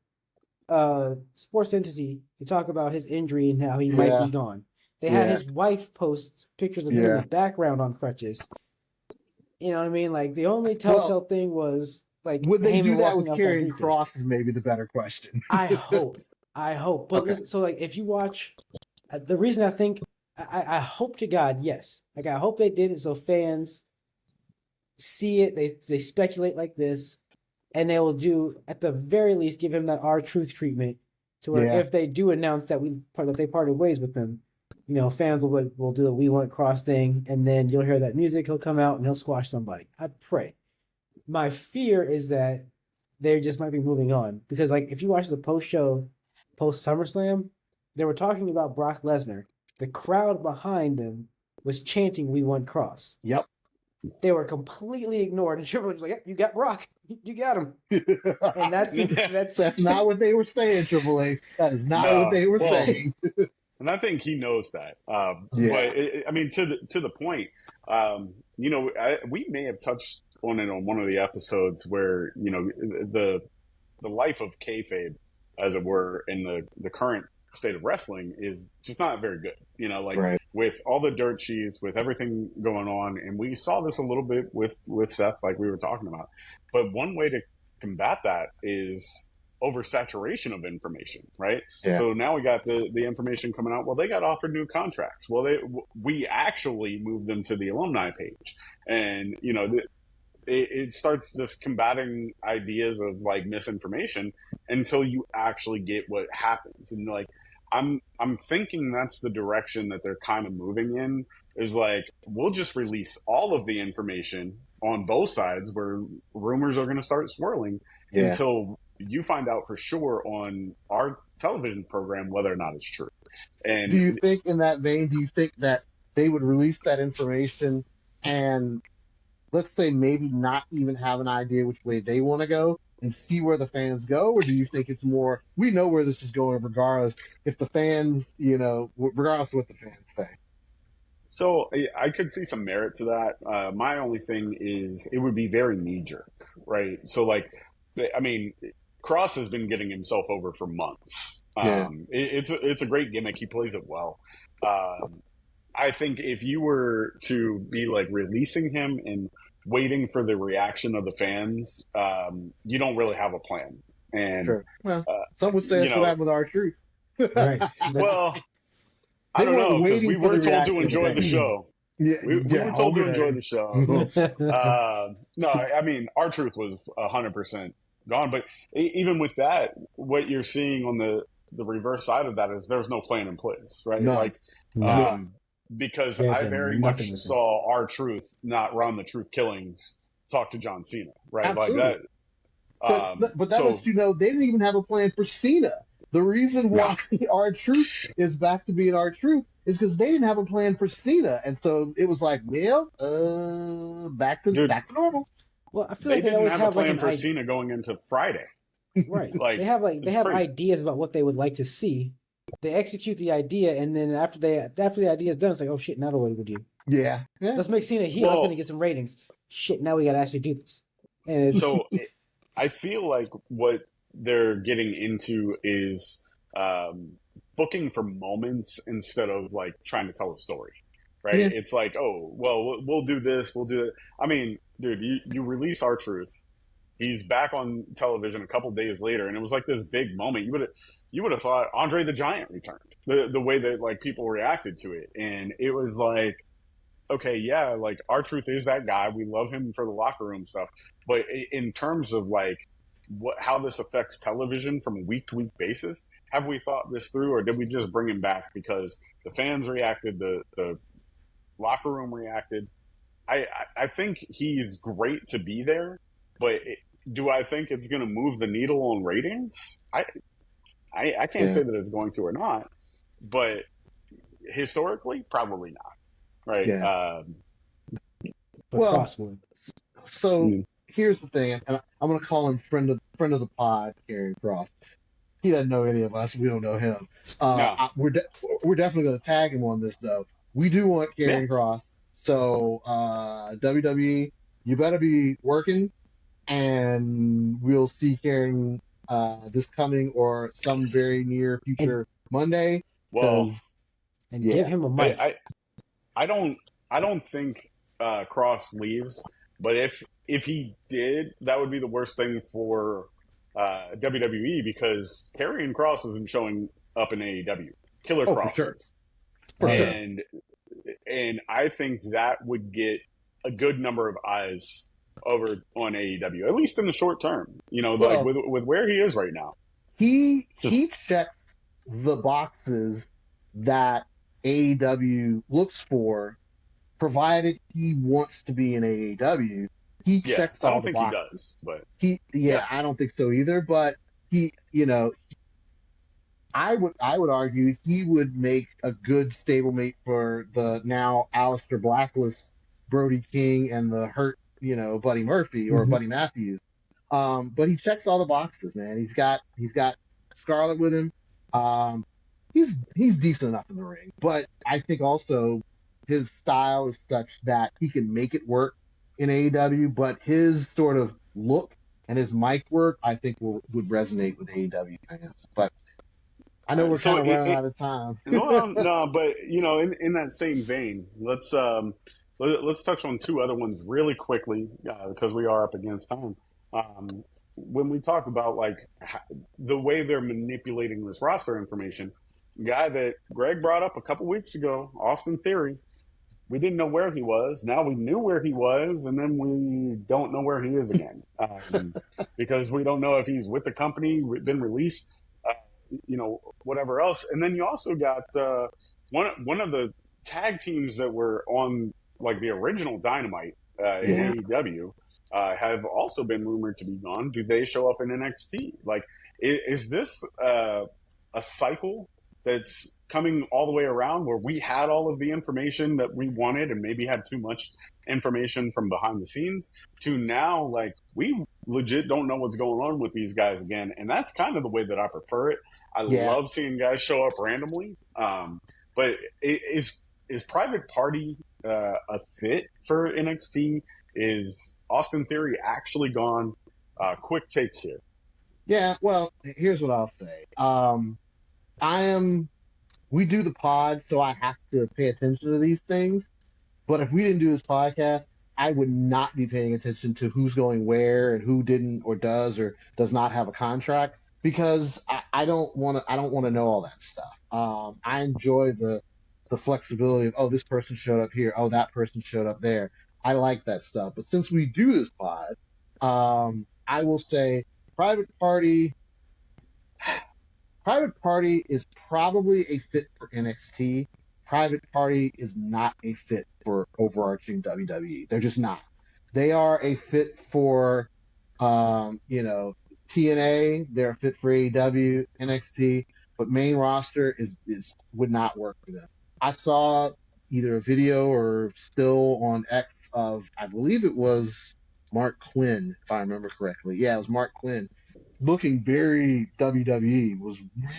sports entity to talk about his injury and how he might be gone. They had his wife post pictures of him in the background on crutches. You know what I mean? Like, the only telltale thing was, like, would they do that with Karrion Kross is maybe the better question. I hope. I hope. But Okay. listen, so like if you watch, the reason I think I hope to God, yes, like I hope they did it so fans see it, they speculate like this, and they will do at the very least give him that R-Truth treatment to where Yeah. if they do announce that they parted ways with them, fans will do the "We Want Cross" thing, and then you'll hear that music. He'll come out and he'll squash somebody. I pray. My fear is that they just might be moving on because, like, if you watch the post SummerSlam, they were talking about Brock Lesnar. The crowd behind them was chanting "We Want Cross." Yep. They were completely ignored, and Triple H was like, "Yep, you got Brock, you got him." And That's not what they were saying, Triple H. That is not what they were saying. And I think he knows that. Yeah. But I mean, to the point, we may have touched on it on one of the episodes where the life of kayfabe, as it were, in the current state of wrestling is just not very good. Right. With all the dirt sheets, with everything going on, and we saw this a little bit with Seth, like we were talking about. But one way to combat that is oversaturation of information, right? Yeah. So now we got the information coming out. Well, they got offered new contracts. Well, we actually moved them to the alumni page, and it starts this combating ideas of like misinformation until you actually get what happens. And like I'm thinking that's the direction that they're kind of moving in, is like we'll just release all of the information on both sides where rumors are going to start swirling until you find out for sure on our television program whether or not it's true. And do you think, in that vein, that they would release that information and, let's say, maybe not even have an idea which way they want to go and see where the fans go? Or do you think it's more, we know where this is going regardless, if the fans, regardless of what the fans say? So I could see some merit to that. My only thing is it would be very knee-jerk, right? So like, I mean, Kross has been getting himself over for months. It's a great gimmick. He plays it well. I think if you were to be like releasing him and waiting for the reaction of the fans, you don't really have a plan. And sure. Well, some would say that's what happened with R-Truth. Right. Well, I don't know, because we were told to enjoy the show. Yeah, we were told to enjoy the show. No, I mean, R-Truth was 100% gone. But even with that, what you're seeing on the reverse side of that is there's no plan in place, right? No. Like, because Yeah, I then very nothing much with saw R-Truth not run the Truth Killings talk to John Cena, right? Absolutely. Like that. But that lets you know they didn't even have a plan for Cena. The reason why R-Truth is back to being R-Truth is because they didn't have a plan for Cena, and so it was like, well, back to normal. Well, I feel they like they didn't always have a plan like for Cena going into Friday. Right. Like, they have crazy. ideas about what they would like to see. They execute the idea, and then after the idea is done, it's like, oh shit, now what do we do? Yeah. Let's make Cena heel. That's gonna get some ratings. Shit, now we gotta actually do this. And so I feel like what they're getting into is booking for moments instead of like trying to tell a story, right? Yeah. It's like, oh, well, we'll do this, we'll do it. I mean, dude, you release R-Truth. He's back on television a couple days later, and it was like this big moment. You would have thought Andre the Giant returned. The way that like people reacted to it, and it was like, okay, yeah, like R-Truth is that guy. We love him for the locker room stuff, but in terms of like how this affects television from a week to week basis, have we thought this through, or did we just bring him back because the fans reacted, the locker room reacted? I think he's great to be there, but do I think it's going to move the needle on ratings? I can't say that it's going to or not, but historically, probably not. Right. Yeah. well, so here's the thing, and I'm going to call him friend of the pod, Karrion Kross. He doesn't know any of us. We don't know him. No. We're definitely going to tag him on this, though. We do want Karrion Kross. So WWE, you better be working, and we'll see Karrion this coming or some very near future Monday. Well, give him a mic. I don't think Kross leaves, but if he did, that would be the worst thing for WWE because Karrion Kross isn't showing up in AEW. Killer Oh, Kross for sure. is. For sure. And I think that would get a good number of eyes over on AEW, at least in the short term. You know, like Well, with where he is right now. he Just checks the boxes that AEW looks for, provided he wants to be in AEW. He yeah, checks I all don't the think he boxes. does, but Yeah, I don't think so either. But he, I would argue he would make a good stablemate for the now Aleister Blacklist, Brody King, and the hurt, Buddy Murphy or Mhm. Buddy Matthews. But he checks all the boxes, man. He's got Scarlett with him. Um, he's decent enough in the ring, but I think also his style is such that he can make it work in AEW. But his sort of look and his mic work, I think, would resonate with AEW fans. But I know we're so kind of running out of time. no, but in that same vein, let's touch on two other ones really quickly because we are up against time. When we talk about like the way they're manipulating this roster information, guy that Greg brought up a couple weeks ago, Austin Theory, we didn't know where he was. Now we knew where he was, and then we don't know where he is again because we don't know if he's with the company, been released, whatever else. And then you also got one of the tag teams that were on like the original Dynamite Yeah. in AEW have also been rumored to be gone. Do they show up in NXT? Like, is this a cycle that's coming all the way around where we had all of the information that we wanted and maybe had too much information from behind the scenes to now, like, we legit don't know what's going on with these guys again. And that's kind of the way that I prefer it. I Yeah. love seeing guys show up randomly. But is Private Party a fit for NXT? Is Austin Theory actually gone? Quick takes here. Yeah, well, here's what I'll say. We do the pod, so I have to pay attention to these things. But if we didn't do this podcast, I would not be paying attention to who's going where and who didn't or does not have a contract because I don't want to know all that stuff. I enjoy the flexibility of, oh, this person showed up here, oh, that person showed up there. I like that stuff. But since we do this pod, I will say Private Party Private Party is probably a fit for NXT. Private Party is not a fit for overarching WWE. They're just not. They are a fit for, TNA. They're a fit for AEW, NXT, but main roster would not work for them. I saw either a video or still on X of, I believe it was Mark Quinn, if I remember correctly. Yeah, it was Mark Quinn looking very WWE, was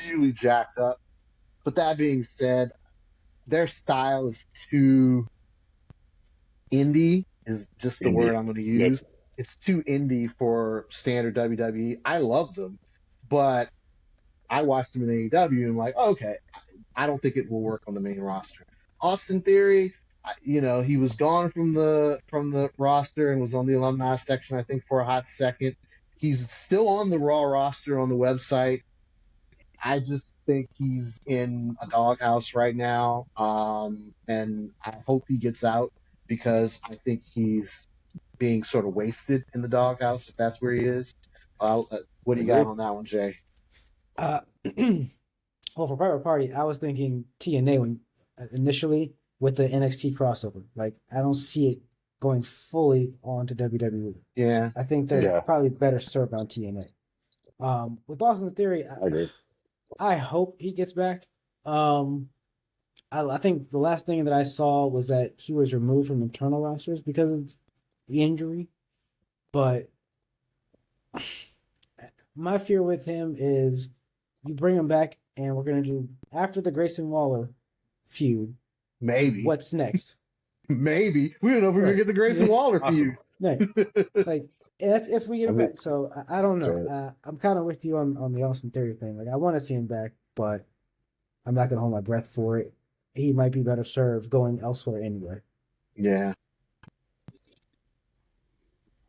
really jacked up. But that being said, their style is too indie, is just the word Indie. I'm going to Yep. use. It's too indie for standard WWE. I love them, but I watched them in AEW and I'm like, okay, I don't think it will work on the main roster. Austin Theory, he was gone from the roster and was on the alumni section, I think, for a hot second. He's still on the Raw roster on the website. I just think he's in a doghouse right now, and I hope he gets out because I think he's being sort of wasted in the doghouse if that's where he is. What do you got on that one, Jay? Uh, well, for Private Party, I was thinking TNA when initially with the NXT crossover. Like, I don't see it going fully on to WWE. Yeah, I think they're Yeah. probably better served on TNA. With Austin Theory, I agree. I hope he gets back. I think the last thing that I saw was that he was removed from internal rosters because of the injury. But my fear with him is you bring him back and we're going to do, after the Grayson Waller feud, maybe. what's next? Maybe. We don't know if we're going to get the Grayson Waller feud. Right. Like, that's if we get him back. So I don't know. So, I'm kind of with you on the Austin Theory thing. Like, I want to see him back, but I'm not going to hold my breath for it. He might be better served going elsewhere anyway. Yeah.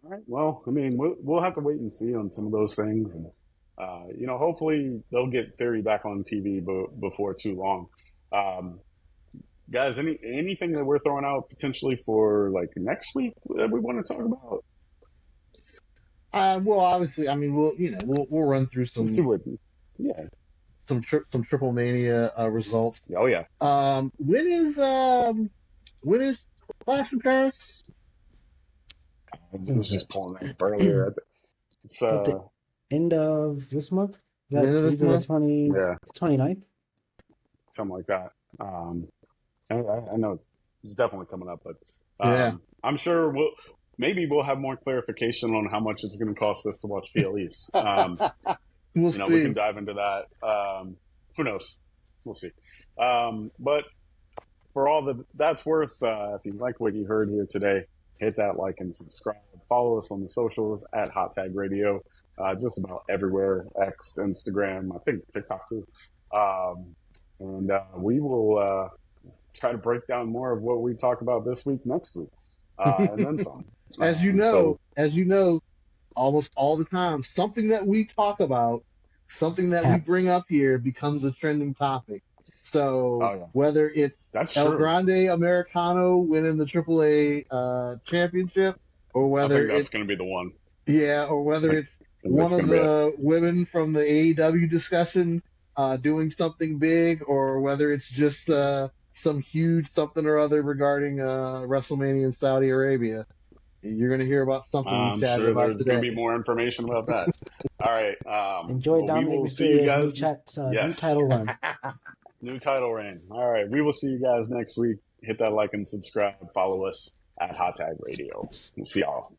All right. Well, I mean, we'll have to wait and see on some of those things, and hopefully they'll get Theory back on TV before too long. Guys, anything that we're throwing out potentially for like next week that we want to talk about? Well, obviously, I mean, we'll run through We'll see what. Yeah. some TripleMania results. Oh yeah. When is Clash in Paris? I was just pulling that up earlier. It's At the end of this month? Is that end of this either month? the 20th, Yeah. 29th? something like that. I know it's definitely coming up, but Yeah. I'm sure we'll have more clarification on how much it's going to cost us to watch PLEs. We'll we see. can dive into that. Who knows? We'll see. But for all that's worth, if you like what you heard here today, hit that like and subscribe. Follow us on the socials at Hot Tag Radio, just about everywhere, X, Instagram, I think TikTok too. And we will try to break down more of what we talk about this week, next week, and then some. As you know, almost all the time, something that we talk about, something that we bring up here becomes a trending topic. So whether it's El Grande Americano winning the AAA championship, or whether that's going to be the one. Yeah, or whether it's one of the women from the AEW discussion doing something big, or whether it's just some huge something or other regarding WrestleMania in Saudi Arabia. You're going to hear about something we chatted about there's today. going to be more information about that. All right. Enjoy Dominik Mysterio's new title run. New title reign. All right. We will see you guys next week. Hit that like and subscribe. Follow us at Hot Tag Radio. We'll see y'all.